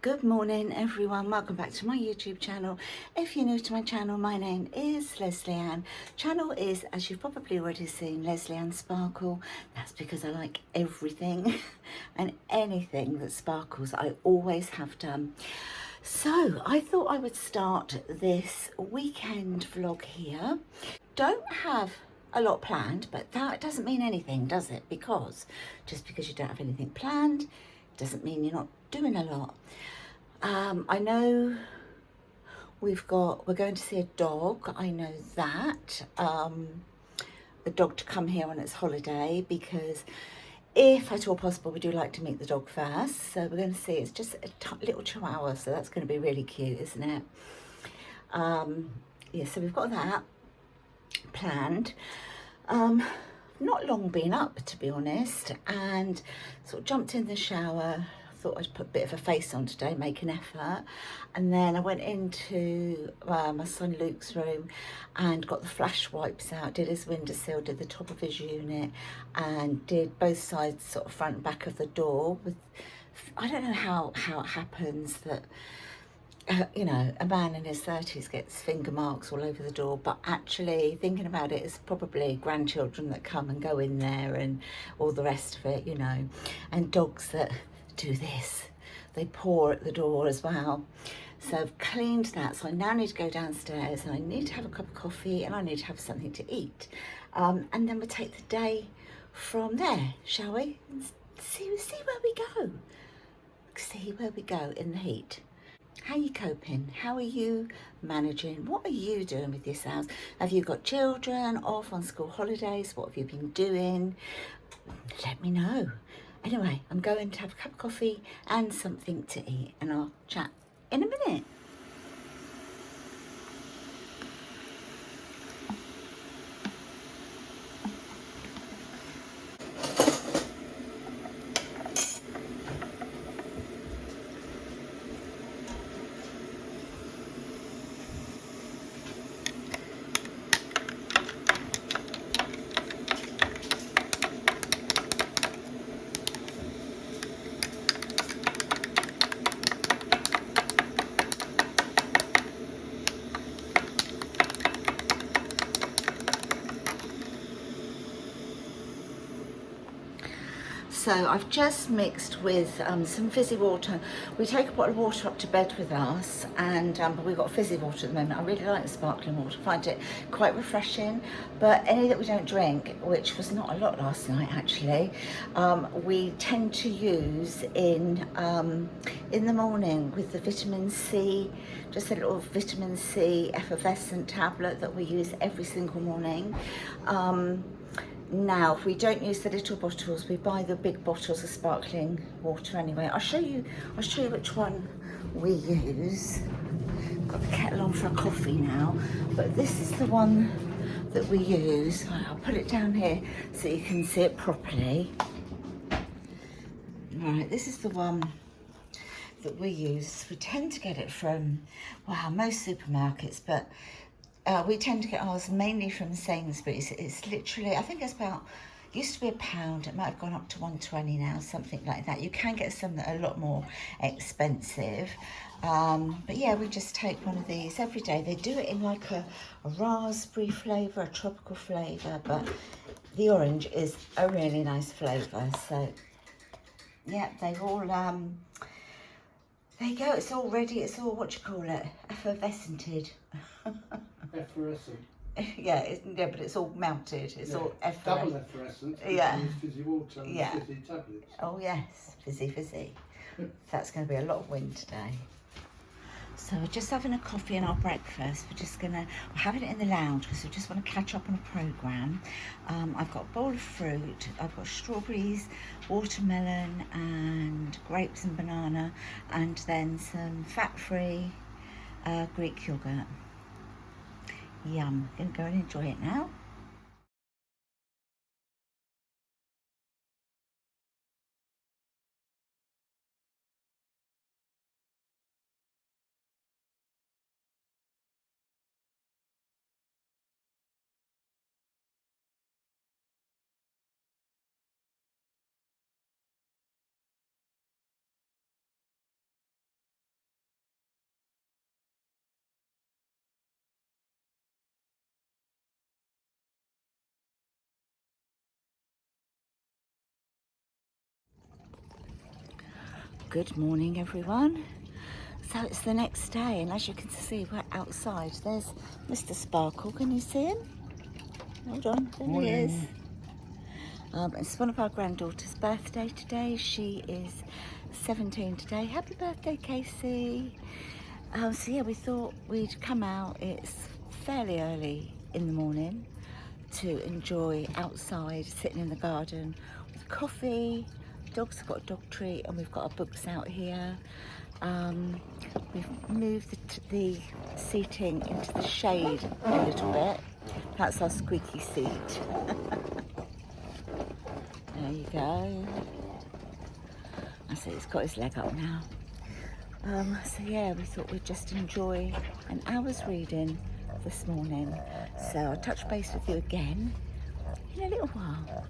Good morning everyone, welcome back to my YouTube channel. If you're new to my channel, my name is Lesleyanne. Channel is, as you've probably already seen, Lesleyanne Sparkle. That's because I like everything and anything that sparkles I always have done. So I thought I would start this weekend vlog here. Don't have a lot planned, but that doesn't mean anything, does it? Because just because you don't have anything planned doesn't mean you're not doing a lot. I know we're going to see a dog. I know that the dog to come here on its holiday, because if at all possible we do like to meet the dog first. So we're going to see, it's just a little chihuahua, so that's going to be really cute, isn't it? Yeah, so we've got that planned. Not long been up, to be honest, and sort of jumped in the shower. Thought I'd put a bit of a face on today, make an effort, and then I went into my son Luke's room and got the flash wipes out, did his windowsill, did the top of his unit, and did both sides, sort of front and back of the door. With, I don't know how it happens that you know, a man in his 30s gets finger marks all over the door, but actually thinking about it, it's probably grandchildren that come and go in there and all the rest of it, you know, and dogs that do this, they paw at the door as well. So I've cleaned that, so I now need to go downstairs and I need to have a cup of coffee and I need to have something to eat, and then we'll take the day from there, shall we? See where we go. See where we go in the heat. How are you coping? How are you managing? What are you doing with yourselves? Have you got children off on school holidays? What have you been doing? Let me know. Anyway, I'm going to have a cup of coffee and something to eat, and I'll chat in a minute. So I've just mixed with some fizzy water. We take a bottle of water up to bed with us, and but we've got fizzy water at the moment. I really like the sparkling water, find it quite refreshing. But any that we don't drink, which was not a lot last night actually, we tend to use in the morning with the vitamin C, just a little vitamin C effervescent tablet that we use every single morning. Now, if we don't use the little bottles, we buy the big bottles of sparkling water anyway. I'll show you which one we use. Got the kettle on for a coffee now, but this is the one that we use. I'll put it down here so you can see it properly. All right, this is the one that we use. We tend to get it from, well, most supermarkets, but we tend to get ours mainly from Sainsbury's. It's literally, I think it's about, used to be £1, it might have gone up to £1.20 now, something like that. You can get some that are a lot more expensive. But yeah, we just take one of these every day. They do it in like a raspberry flavour, a tropical flavour, but the orange is a really nice flavour. So yeah, they've all, there you go, it's all ready, it's all, what do you call it, effervescented. Effervescent. Yeah, yeah, but it's all melted. It's all double effervescent. Yeah. Use fizzy water and fizzy tablets. Oh yes, fizzy. That's going to be a lot of wind today. So we're just having a coffee and our breakfast. We're having it in the lounge because we just want to catch up on a programme. I've got a bowl of fruit. I've got strawberries, watermelon and grapes and banana, and then some fat-free Greek yoghurt. Yum. Gonna go and enjoy it now. Good morning, everyone. So it's the next day, and as you can see, we're outside. There's Mr. Sparkle. Can you see him? Hold on, there he is. It's one of our granddaughter's birthday today. She is 17 today. Happy birthday, Casey. So yeah, we thought we'd come out. It's fairly early in the morning to enjoy outside, sitting in the garden with coffee. Dogs have got a dog treat, and we've got our books out here. We've moved the seating into the shade a little bit. That's our squeaky seat. There you go. I see he's got his leg up now. So yeah, we thought we'd just enjoy an hour's reading this morning. So I'll touch base with you again in a little while.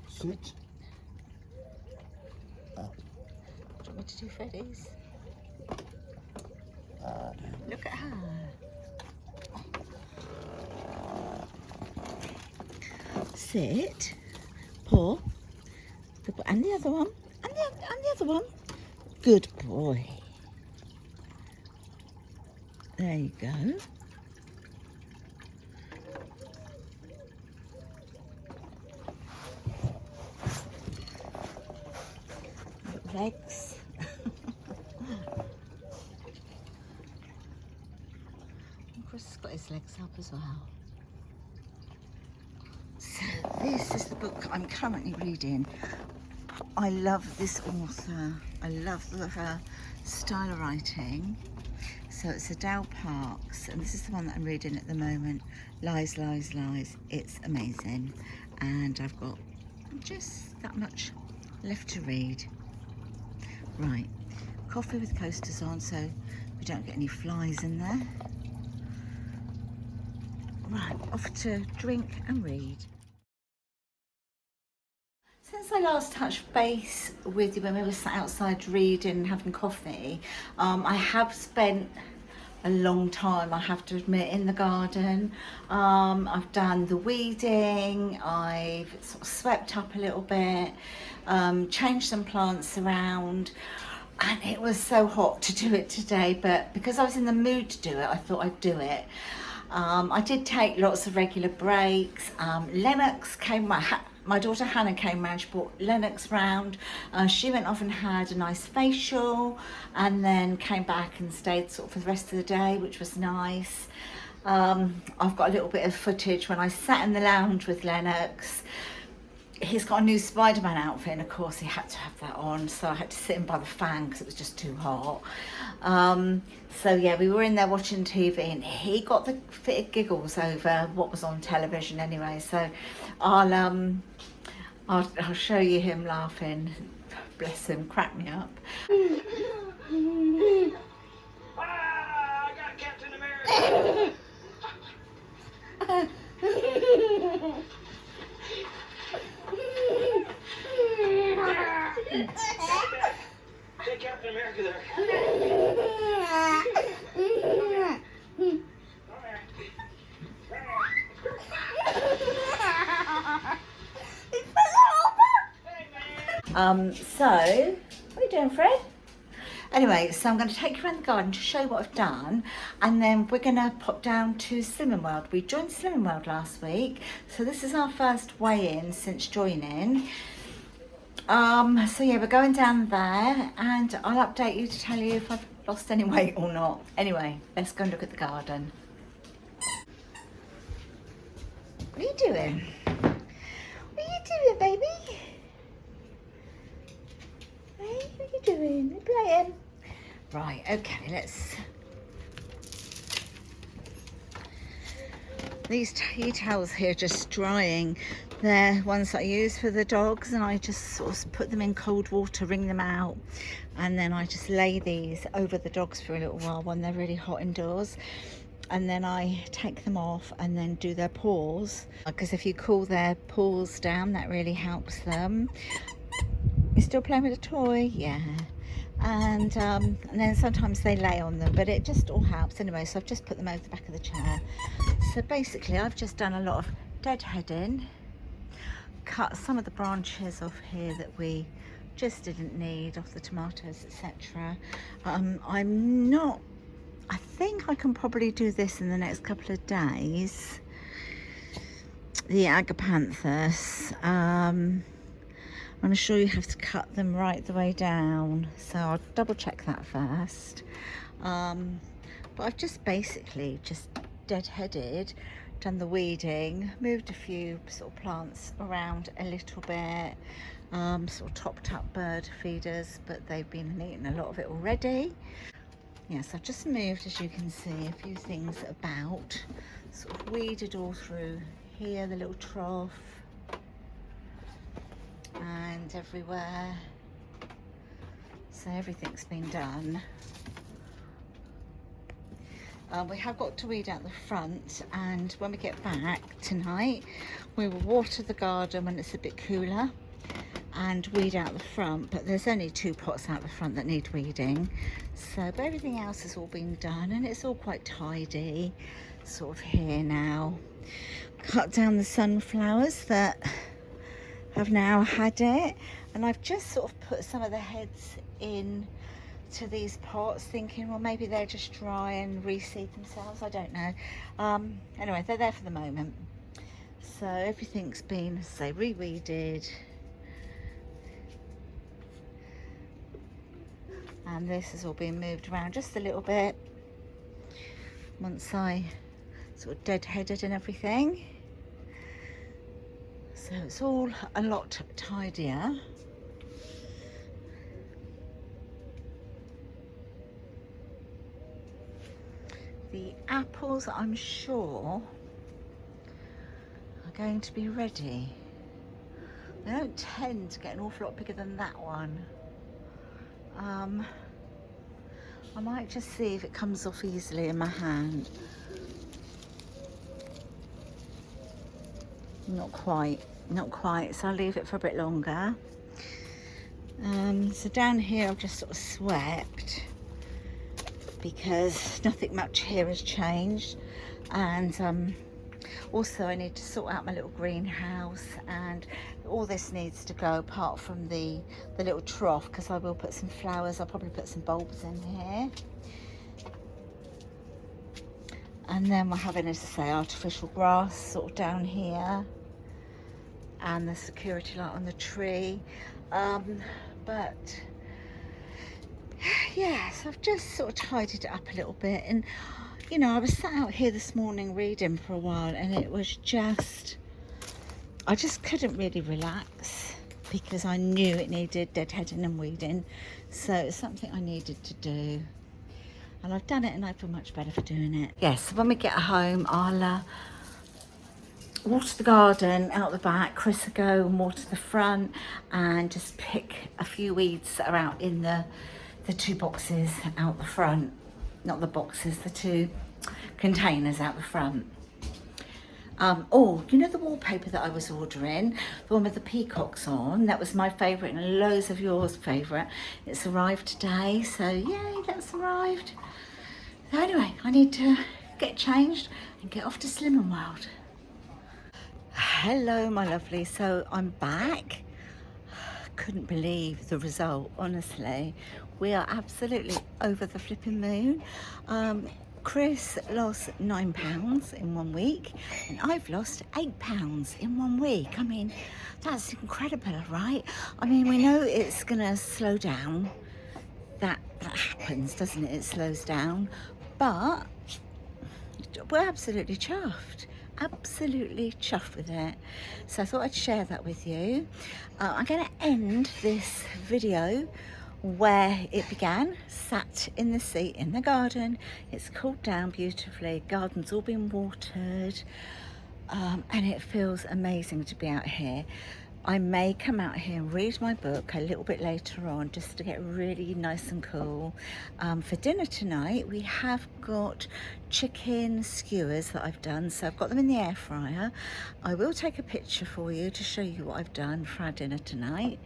Sit. Do you want me to do Freddie's? Look at her. Sit. Paw. And the other one. And the other one. Good boy. There you go. Legs. Chris has got his legs up as well. So this is the book I'm currently reading. I love this author. I love her style of writing. So it's Adele Parks, and this is the one that I'm reading at the moment. Lies, Lies, Lies. It's amazing. And I've got just that much left to read. Right, coffee with coasters on so we don't get any flies in there. Right, off to drink and read. Since I last touched base with you when we were sat outside reading and having coffee, I have spent a long time, I have to admit, in the garden. I've done the weeding, I've sort of swept up a little bit, changed some plants around, and it was so hot to do it today, but because I was in the mood to do it, I thought I'd do it. I did take lots of regular breaks. Lennox came, my daughter Hannah came round, she brought Lennox round. She went off and had a nice facial and then came back and stayed sort of for the rest of the day, which was nice. I've got a little bit of footage when I sat in the lounge with Lennox. He's got a new Spider-Man outfit, and of course he had to have that on, so I had to sit him by the fan because it was just too hot. So yeah, we were in there watching TV, and he got the fit of giggles over what was on television anyway. So I'll show you him laughing. Bless him, crack me up. I got Captain America. Take Captain America there. So, what are you doing, Fred? Anyway, so I'm going to take you around the garden to show you what I've done, and then we're going to pop down to Slimming World. We joined Slimming World last week, so this is our first weigh-in since joining. So yeah, we're going down there, and I'll update you to tell you if I've lost any weight or not. Anyway, let's go and look at the garden. What are you doing? What are you doing, baby? Hey, what are you doing? You're playing. Right, okay, let's... These tea towels here are just drying. They're ones that I use for the dogs, and I just sort of put them in cold water, wring them out, and then I just lay these over the dogs for a little while when they're really hot indoors. And then I take them off and then do their paws, because if you cool their paws down, that really helps them. You're still playing with a toy? Yeah. And then sometimes they lay on them, but it just all helps anyway. So I've just put them over the back of the chair. So basically I've just done a lot of deadheading, cut some of the branches off here that we just didn't need off the tomatoes, etc. I think I can probably do this in the next couple of days. The agapanthus, I'm sure you have to cut them right the way down, so I'll double check that first. But I've just basically just deadheaded, done the weeding, moved a few sort of plants around a little bit, sort of topped up bird feeders, but they've been eating a lot of it already. Yes, I've just moved, as you can see, a few things about, sort of weeded all through here, the little trough, and everywhere. So everything's been done. We have got to weed out the front, and when we get back tonight we will water the garden when it's a bit cooler and weed out the front, but there's only 2 pots out the front that need weeding, so but everything else has all been done and it's all quite tidy sort of here now. Cut down the sunflowers that have now had it, and I've just sort of put some of the heads in to these pots, thinking, well, maybe they're just dry and reseed themselves, I don't know. Anyway, they're there for the moment. So everything's been, say, re-weeded, and this has all been moved around just a little bit once I sort of deadheaded and everything, so it's all a lot tidier. The apples, I'm sure, are going to be ready. They don't tend to get an awful lot bigger than that one. I might just see if it comes off easily in my hand. Not quite, so I'll leave it for a bit longer. So down here I've just sort of swept, because nothing much here has changed, and also I need to sort out my little greenhouse, and all this needs to go apart from the little trough, because I will put some flowers, I'll probably put some bulbs in here, and then we're having, as I say, artificial grass sort of down here, and the security light on the tree, but yes, I've just sort of tidied it up a little bit. And you know, I was sat out here this morning reading for a while, and it was just, I just couldn't really relax, because I knew it needed deadheading and weeding, so it's something I needed to do, and I've done it, and I feel much better for doing it. Yes, so when we get home I'll water the garden out the back, Chris will go and water the front, and just pick a few weeds that are out in the 2 boxes out the front, not the boxes, the 2 containers out the front. Oh, you know the wallpaper that I was ordering, the one with the peacocks on, that was my favourite and loads of yours favourite. It's arrived today, so yay, that's arrived. So anyway, I need to get changed and get off to Slimming World. Hello my lovely, so I'm back. Couldn't believe the result, honestly. We are absolutely over the flipping moon. Chris lost £9 in 1 week, and I've lost £8 in 1 week. I mean, that's incredible, right? I mean, we know it's gonna slow down. That happens, doesn't it? It slows down, but we're absolutely chuffed. Absolutely chuffed with it. So I thought I'd share that with you. I'm going to end this video where it began, sat in the seat in the garden. It's cooled down beautifully, garden's all been watered, and it feels amazing to be out here. I may come out here and read my book a little bit later on, just to get really nice and cool. For dinner tonight we have got chicken skewers that I've done, so I've got them in the air fryer. I will take a picture for you to show you what I've done for our dinner tonight,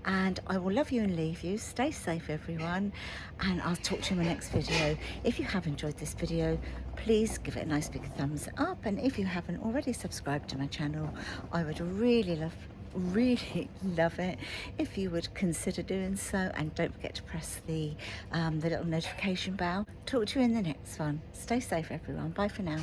and I will love you and leave you. Stay safe everyone, and I'll talk to you in my next video. If you have enjoyed this video, please give it a nice big thumbs up, and if you haven't already subscribed to my channel, I would really love really love it if you would consider doing so, and don't forget to press the little notification bell. Talk to you in the next one. Stay safe everyone. Bye for now.